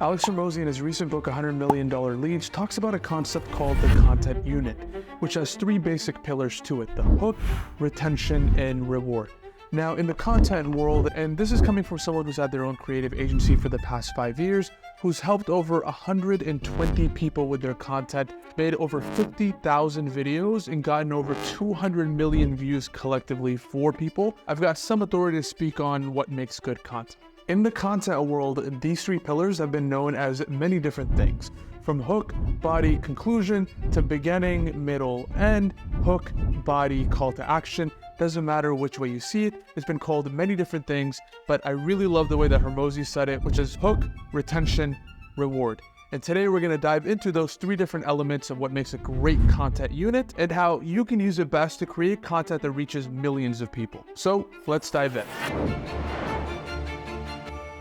Alex Hormozi, in his recent book, $100 Million Leads, talks about a concept called the content unit, which has three basic pillars to it: the hook, retention, and reward. Now, in the content world, and this is coming from someone who's had their own creative agency for the past 5 years, who's helped over 120 people with their content, made over 50,000 videos, and gotten over 200 million views collectively for people, I've got some authority to speak on what makes good content. In the content world, these three pillars have been known as many different things, from hook, body, conclusion, to beginning, middle, end, hook, body, call to action. Doesn't matter which way you see it, it's been called many different things, but I really love the way that Hormozi said it, which is hook, retention, reward. And today we're gonna dive into those three different elements of what makes a great content unit and how you can use it best to create content that reaches millions of people. So let's dive in.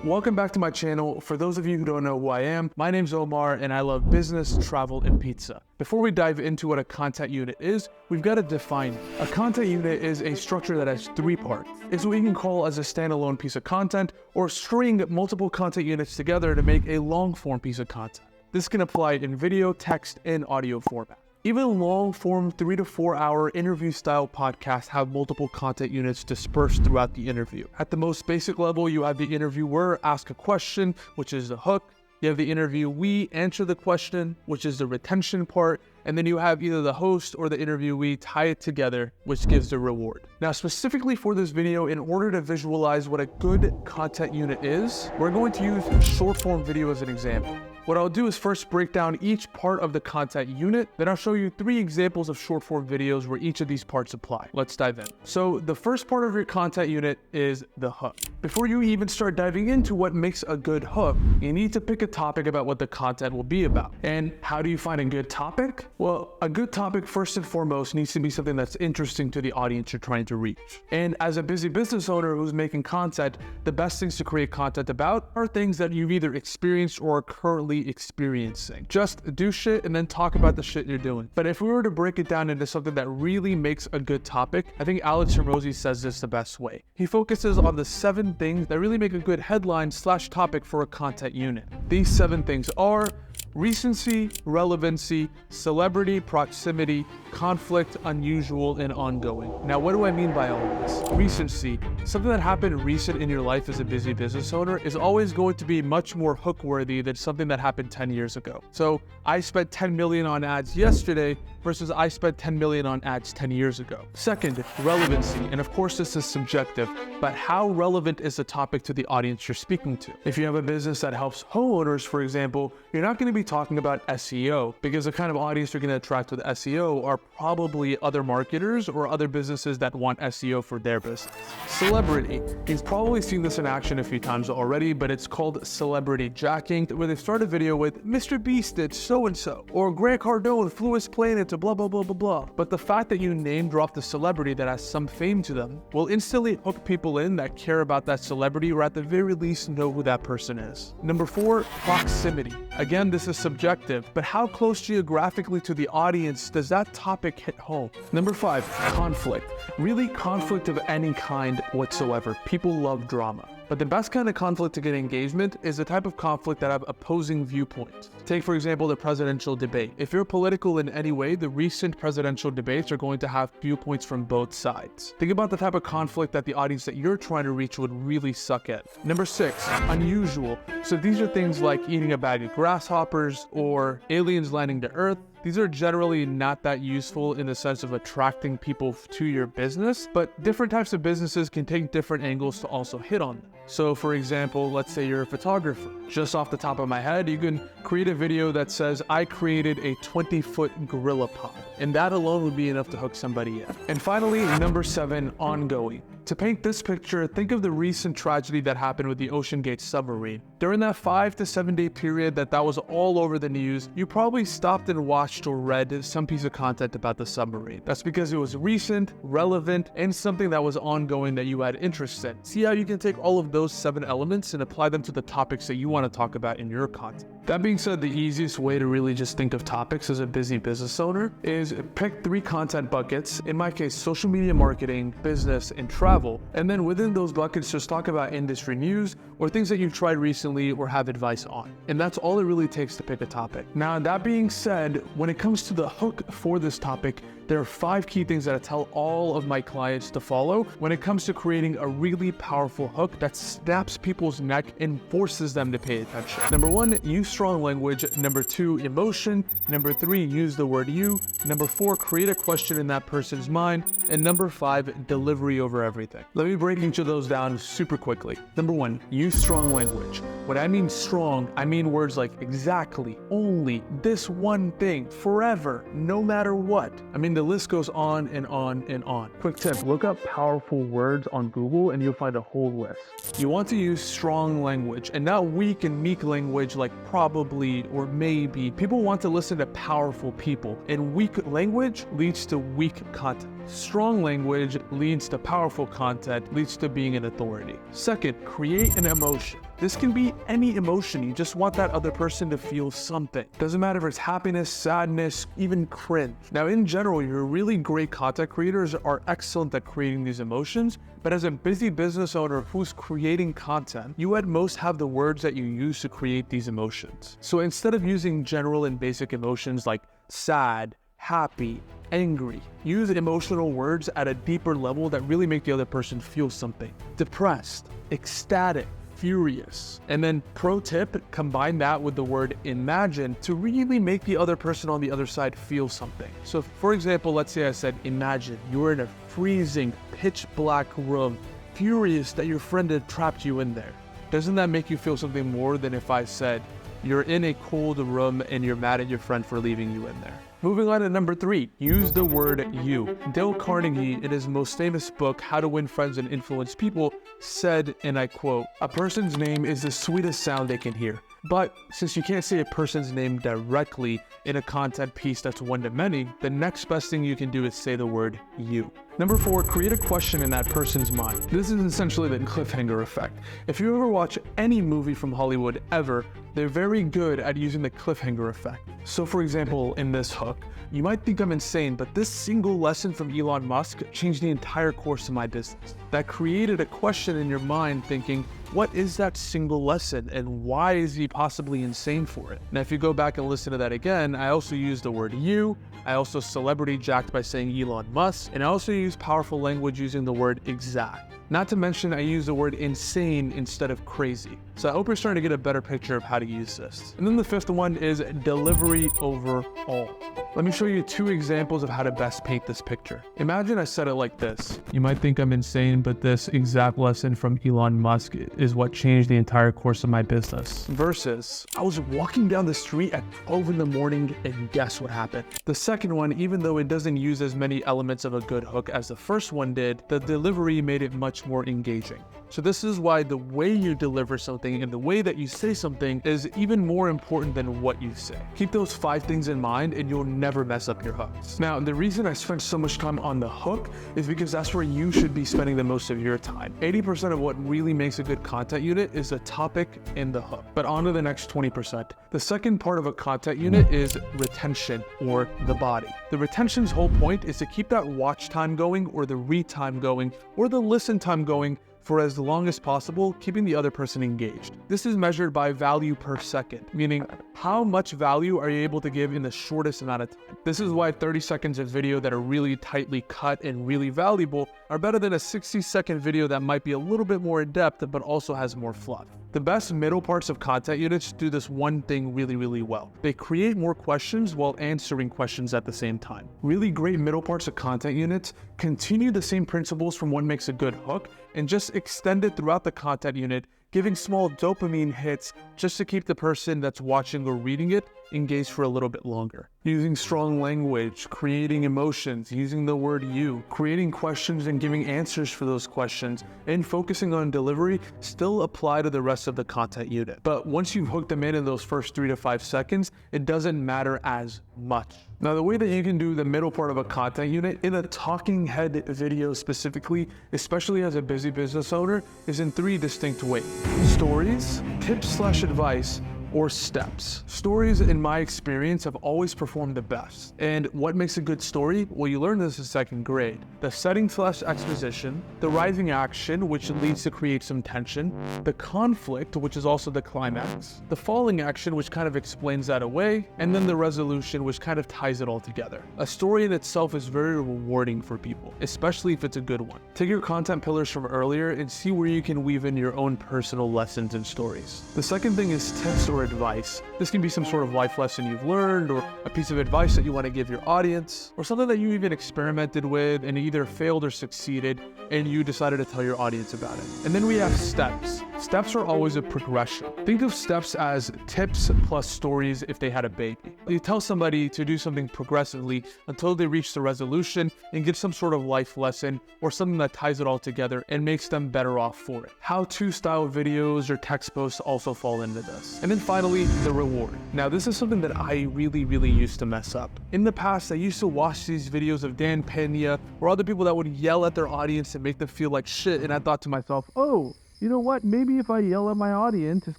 Welcome back to my channel. For those of you who don't know who I am, my name's Omar and I love business, travel, and pizza. Before we dive into what a content unit is, we've got to define it. A content unit is a structure that has three parts. It's what we can call as a standalone piece of content or string multiple content units together to make a long form piece of content. This can apply in video, text, and audio format. Even long-form 3 to 4 hour interview-style podcasts have multiple content units dispersed throughout the interview. At the most basic level, you have the interviewer ask a question, which is the hook. You have the interviewee answer the question, which is the retention part. And then you have either the host or the interviewee tie it together, which gives the reward. Now, specifically for this video, in order to visualize what a good content unit is, we're going to use short-form video as an example. What I'll do is first break down each part of the content unit, then I'll show you 3 examples of short form videos where each of these parts apply. Let's dive in. So the first part of your content unit is the hook. Before you even start diving into what makes a good hook, you need to pick a topic about what the content will be about. And how do you find a good topic? Well, a good topic first and foremost needs to be something that's interesting to the audience you're trying to reach. And as a busy business owner who's making content, the best things to create content about are things that you've either experienced or are currently experiencing. Just do shit and then talk about the shit you're doing. But if we were to break it down into something that really makes a good topic, I think Alex Hormozi says this the best way. He focuses on the 7 things that really make a good headline/topic for a content unit. These 7 things are recency, relevancy, celebrity, proximity, conflict, unusual, and ongoing. Now, what do I mean by all of this? Recency, something that happened recent in your life as a busy business owner is always going to be much more hook worthy than something that happened 10 years ago. So I spent 10 million on ads yesterday versus I spent 10 million on ads 10 years ago. Second, relevancy. And of course, this is subjective, but how relevant is the topic to the audience you're speaking to? If you have a business that helps homeowners, for example, you're not going to be talking about SEO because the kind of audience you're going to attract with SEO are probably other marketers or other businesses that want SEO for their business. Celebrity. You've probably seen this in action a few times already, but it's called celebrity jacking, where they start a video with Mr. Beast did so-and-so, or Grant Cardone flew his plane to blah, blah, blah, blah, blah. But the fact that you name drop the celebrity that has some fame to them will instantly hook people in that care about that celebrity or at the very least know who that person is. Number 4, proximity. Again, this is subjective, but how close geographically to the audience does that topic hit home? Number 5, conflict. Really conflict of any kind whatsoever. People love drama. But the best kind of conflict to get engagement is the type of conflict that have opposing viewpoints. Take, for example, the presidential debate. If you're political in any way, the recent presidential debates are going to have viewpoints from both sides. Think about the type of conflict that the audience that you're trying to reach would really suck at. Number 6, unusual. So these are things like eating a bag of grasshoppers or aliens landing to Earth. These are generally not that useful in the sense of attracting people to your business, but different types of businesses can take different angles to also hit on them. So for example, let's say you're a photographer. Just off the top of my head, you can create a video that says, I created a 20-foot gorilla pond. And that alone would be enough to hook somebody in. And finally, number 7, ongoing. To paint this picture, think of the recent tragedy that happened with the Ocean Gate submarine. During that 5 to 7 day period that was all over the news, you probably stopped and watched or read some piece of content about the submarine. That's because it was recent, relevant, and something that was ongoing that you had interest in. See how you can take all of those 7 elements and apply them to the topics that you want to talk about in your content. That being said, the easiest way to really just think of topics as a busy business owner is pick 3 content buckets. In my case, social media marketing, business, and travel. travel. And then within those buckets, just talk about industry news or things that you've tried recently or have advice on. And that's all it really takes to pick a topic. Now, that being said, when it comes to the hook for this topic, there are 5 key things that I tell all of my clients to follow when it comes to creating a really powerful hook that snaps people's neck and forces them to pay attention. Number 1, use strong language. Number 2, emotion. Number 3, use the word you. Number 4, create a question in that person's mind. And number 5, delivery over everything. Let me break each of those down super quickly. Number 1, use strong language. When I mean strong, I mean words like exactly, only, this one thing, forever, no matter what. I mean, the list goes on and on and on. Quick tip, look up powerful words on Google and you'll find a whole list. You want to use strong language and not weak and meek language like probably or maybe. People want to listen to powerful people, and weak language leads to weak content. Strong language leads to powerful content, leads to being an authority. Second, create an emotion. This can be any emotion. You just want that other person to feel something. Doesn't matter if it's happiness, sadness, even cringe. Now, in general, your really great content creators are excellent at creating these emotions, but as a busy business owner who's creating content, you at most have the words that you use to create these emotions. So instead of using general and basic emotions like sad, happy, angry, use emotional words at a deeper level that really make the other person feel something. Depressed, ecstatic, furious. And then pro tip, combine that with the word imagine to really make the other person on the other side feel something. So for example, let's say I said, imagine you're in a freezing, pitch black room, furious that your friend had trapped you in there. Doesn't that make you feel something more than if I said, you're in a cold room and you're mad at your friend for leaving you in there? Moving on to number 3, use the word you. Dale Carnegie, in his most famous book, How to Win Friends and Influence People, said, and I quote, "A person's name is the sweetest sound they can hear. But since you can't say a person's name directly in a content piece that's one-to-many, the next best thing you can do is say the word you." Number 4, create a question in that person's mind. This is essentially the cliffhanger effect. If you ever watch any movie from Hollywood ever, they're very good at using the cliffhanger effect. So for example, in this hook, you might think I'm insane, but this single lesson from Elon Musk changed the entire course of my business. That created a question in your mind thinking, what is that single lesson and why is he possibly insane for it? Now, if you go back and listen to that again, I also use the word you, I also celebrity jacked by saying Elon Musk, and I also use powerful language using the word exact. Not to mention, I use the word insane instead of crazy. So I hope you're starting to get a better picture of how to use this. And then the 5th one is delivery over all. Let me show you 2 examples of how to best paint this picture. Imagine I said it like this. You might think I'm insane, but this exact lesson from Elon Musk is what changed the entire course of my business. Versus, I was walking down the street at 12 in the morning and guess what happened? The second one, even though it doesn't use as many elements of a good hook as the first one did, the delivery made it much more engaging. So this is why the way you deliver something and the way that you say something is even more important than what you say. Keep those 5 things in mind and you'll never mess up your hooks. Now, the reason I spent so much time on the hook is because that's where you should be spending the most of your time. 80% of what really makes a good content unit is the topic and the hook. But on to the next 20%. The second part of a content unit is retention, or the body. The retention's whole point is to keep that watch time going, or the read time going, or the listen time going for as long as possible, keeping the other person engaged. This is measured by value per second, meaning how much value are you able to give in the shortest amount of time. This is why 30 seconds of video that are really tightly cut and really valuable are better than a 60-second video that might be a little bit more in depth but also has more fluff. The best middle parts of content units do this one thing really, really well. They create more questions while answering questions at the same time. Really great middle parts of content units continue the same principles from what makes a good hook and just extend it throughout the content unit, giving small dopamine hits just to keep the person that's watching or reading it engaged for a little bit longer. Using strong language, creating emotions, using the word you, creating questions and giving answers for those questions, and focusing on delivery still apply to the rest of the content unit. But once you've hooked them in those first 3 to 5 seconds, it doesn't matter as much. Now, the way that you can do the middle part of a content unit in a talking head video specifically, especially as a busy business owner, is in 3 distinct ways. Stories, tips/advice, or steps. Stories, in my experience, have always performed the best. And what makes a good story? Well, you learn this in second grade. The setting/exposition, the rising action, which leads to create some tension, the conflict, which is also the climax, the falling action, which kind of explains that away, and then the resolution, which kind of ties it all together. A story in itself is very rewarding for people, especially if it's a good one. Take your content pillars from earlier and see where you can weave in your own personal lessons and stories. The second thing is tips or advice. This can be some sort of life lesson you've learned, or a piece of advice that you want to give your audience, or something that you even experimented with and either failed or succeeded and you decided to tell your audience about it. And then we have steps. Steps are always a progression. Think of steps as tips plus stories if they had a baby. You tell somebody to do something progressively until they reach the resolution and give some sort of life lesson or something that ties it all together and makes them better off for it. How-to style videos or text posts also fall into this. And then finally, the reward. Now, this is something that I really used to mess up. In the past, I used to watch these videos of Dan Pena or other people that would yell at their audience and make them feel like shit, and I thought to myself, oh, you know what, maybe if I yell at my audience, it's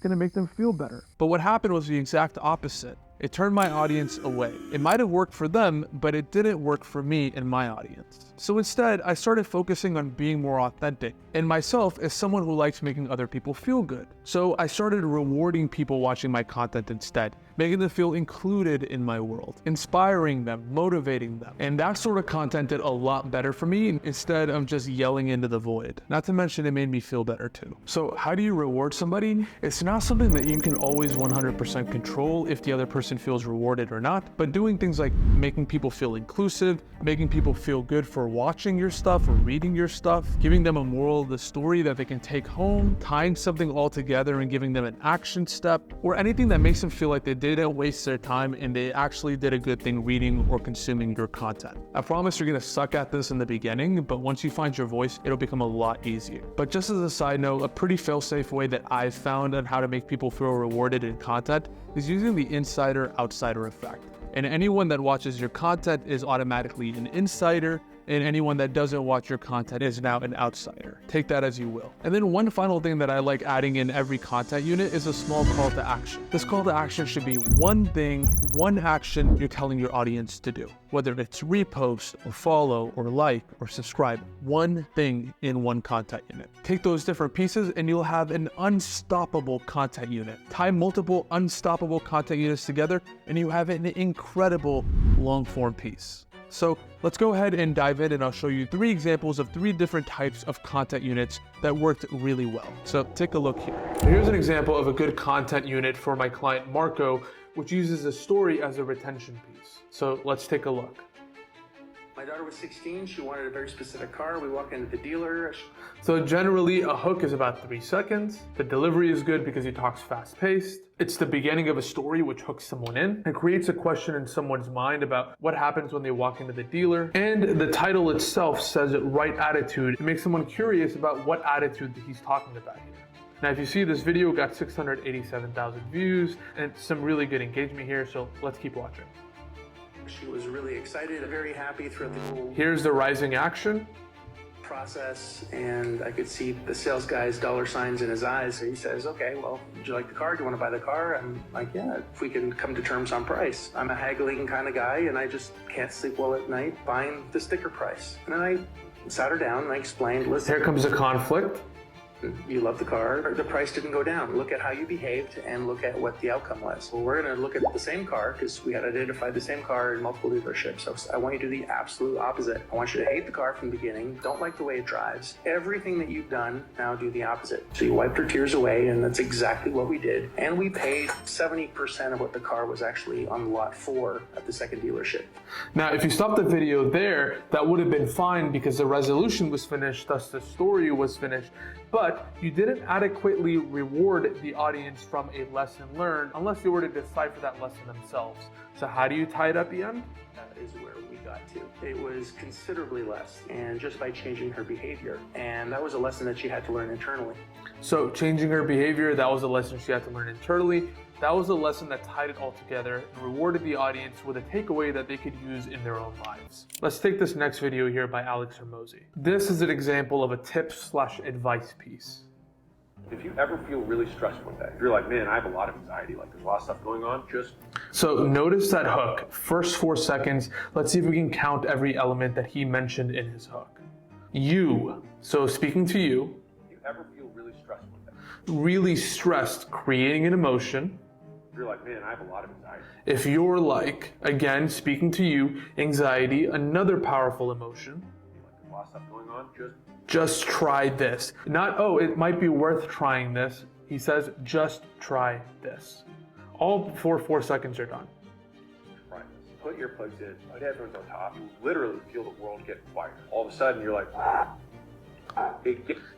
gonna make them feel better. But what happened was the exact opposite. It turned my audience away. It might have worked for them, but it didn't work for me and my audience. So instead, I started focusing on being more authentic and myself as someone who likes making other people feel good. So I started rewarding people watching my content instead, making them feel included in my world, inspiring them, motivating them. And that sort of content did a lot better for me instead of just yelling into the void. Not to mention it made me feel better too. So how do you reward somebody? It's not something that you can always 100% control if the other person feels rewarded or not, but doing things like making people feel inclusive, making people feel good for watching your stuff or reading your stuff, giving them a moral of the story that they can take home, tying something all together and giving them an action step, or anything that makes them feel like they didn't waste their time and they actually did a good thing reading or consuming your content. I promise you're gonna suck at this in the beginning, but once you find your voice, it'll become a lot easier. But just as a side note, a pretty fail-safe way that I've found on how to make people feel rewarded in content is using the insider-outsider effect. And anyone that watches your content is automatically an insider, and anyone that doesn't watch your content is now an outsider. Take that as you will. And then one final thing that I like adding in every content unit is a small call to action. This call to action should be one thing, one action you're telling your audience to do. Whether it's repost or follow or like or subscribe, one thing in one content unit. Take those different pieces and you'll have an unstoppable content unit. Tie multiple unstoppable content units together and you have an incredible long form piece. So let's go ahead and dive in and I'll show you 3 examples of 3 different types of content units that worked really well. So take a look here. Here's an example of a good content unit for my client Marco, which uses a story as a retention piece. So let's take a look. My daughter was 16, she wanted a very specific car. We walk into the dealer. So generally a hook is about 3 seconds. The delivery is good because he talks fast paced. It's the beginning of a story which hooks someone in. It creates a question in someone's mind about what happens when they walk into the dealer. And the title itself says it, right attitude. It makes someone curious about what attitude he's talking about here. Now, if you see this video got 687,000 views and some really good engagement here, so let's keep watching. She was really excited, very happy throughout the whole Here's the rising action process, and I could see the sales guy's dollar signs in his eyes. He says, okay, well, would you like the car? Do you want to buy the car? I'm like, yeah, if we can come to terms on price. I'm a haggling kind of guy, and I just can't sleep well at night buying the sticker price. And then I sat her down and I explained, listen, Here comes a conflict. you love the car, the price didn't go down. Look at how you behaved and look at what the outcome was. Well, we're gonna look at the same car because we had identified the same car in multiple dealerships. So I want you to do the absolute opposite. I want you to hate the car from the beginning, don't like the way it drives. Everything that you've done, now do the opposite. So you wiped her tears away, and that's exactly what we did. And we paid 70% of what the car was actually on lot 4 at the second dealership. Now, if you stop the video there, that would have been fine because the resolution was finished, thus the story was finished. But you didn't adequately reward the audience from a lesson learned unless they were to decipher that lesson themselves. So how do you tie it at the end? That is where we got to. It was considerably less, and just by changing her behavior. And that was a lesson that she had to learn internally. So changing her behavior, that was a lesson she had to learn internally. That was a lesson that tied it all together and rewarded the audience with a takeaway that they could use in their own lives. Let's take this next video here by Alex Hormozi. This is an example of a tip/advice piece. If you ever feel really stressed one day, if you're like, man, I have a lot of anxiety, like there's a lot of stuff going on, just... So notice that hook, first 4 seconds. Let's see if we can count every element that he mentioned in his hook. You, so speaking to you. If you ever feel really stressed one day. Really stressed, creating an emotion. If you're like, man, I have a lot of anxiety. If you're like, again, speaking to you, anxiety, another powerful emotion. Like there's a lot of stuff going on, just try this. Not, oh, it might be worth trying this. He says, just try this. All before 4 seconds are done. Try this. Put earplugs in, put headphones on top. You literally feel the world get quiet. All of a sudden, you're like,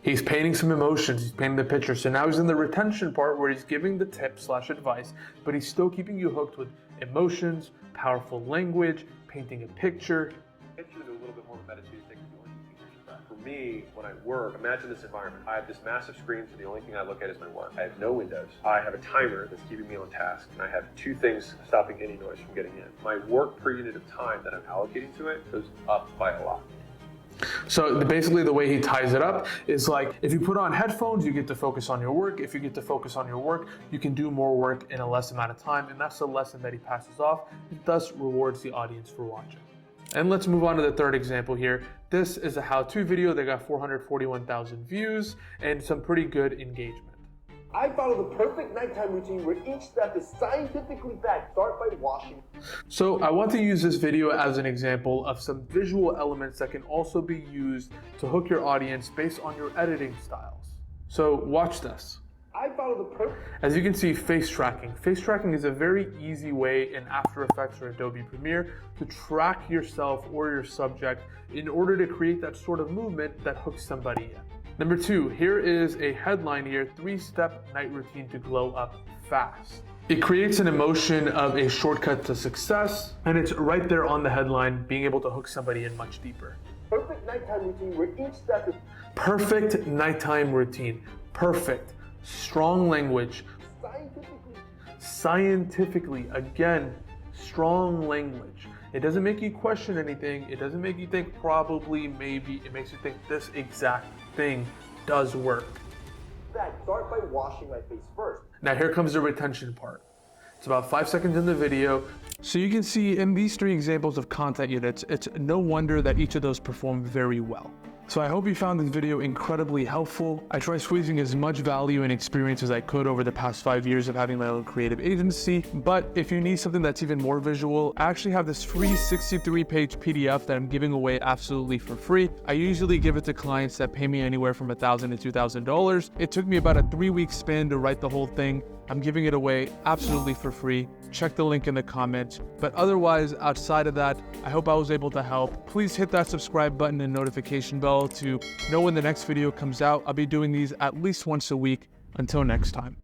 He's painting some emotions. He's painting the picture. So now he's in the retention part where he's giving the tip/advice, but he's still keeping you hooked with emotions, powerful language, painting a picture. Get you into a little bit more of a meditative state. For me, when I work, imagine this environment. I have this massive screen, so the only thing I look at is my work. I have no windows. I have a timer that's keeping me on task, and I have 2 things stopping any noise from getting in. My work per unit of time that I'm allocating to it goes up by a lot. So basically the way he ties it up is like, if you put on headphones, you get to focus on your work. If you get to focus on your work, you can do more work in a less amount of time. And that's the lesson that he passes off. It thus rewards the audience for watching. And let's move on to the third example here. This is a how-to video that got 441,000 views and some pretty good engagement. I follow the perfect nighttime routine where each step is scientifically backed. Start by washing. So I want to use this video as an example of some visual elements that can also be used to hook your audience based on your editing styles. So watch this. I follow the perfect... As you can see, face tracking. Face tracking is a very easy way in After Effects or Adobe Premiere to track yourself or your subject in order to create that sort of movement that hooks somebody in. Number 2, here is a headline here, 3-step night routine to glow up fast. It creates an emotion of a shortcut to success, and it's right there on the headline, being able to hook somebody in much deeper. Perfect nighttime routine where each step is... Perfect nighttime routine. Perfect. Strong language. Scientifically, again, strong language. It doesn't make you question anything. It doesn't make you think probably, maybe. It makes you think this exact thing does work. Start by washing my face first. Now here comes the retention part. It's about 5 seconds in the video. So you can see in these 3 examples of content units, it's no wonder that each of those perform very well. So I hope you found this video incredibly helpful. I tried squeezing as much value and experience as I could over the past 5 years of having my own creative agency. But if you need something that's even more visual, I actually have this free 63-page PDF that I'm giving away absolutely for free. I usually give it to clients that pay me anywhere from $1,000 to $2,000. It took me about a 3-week span to write the whole thing. I'm giving it away absolutely for free. Check the link in the comments. But otherwise, outside of that, I hope I was able to help. Please hit that subscribe button and notification bell to know when the next video comes out. I'll be doing these at least once a week. Until next time.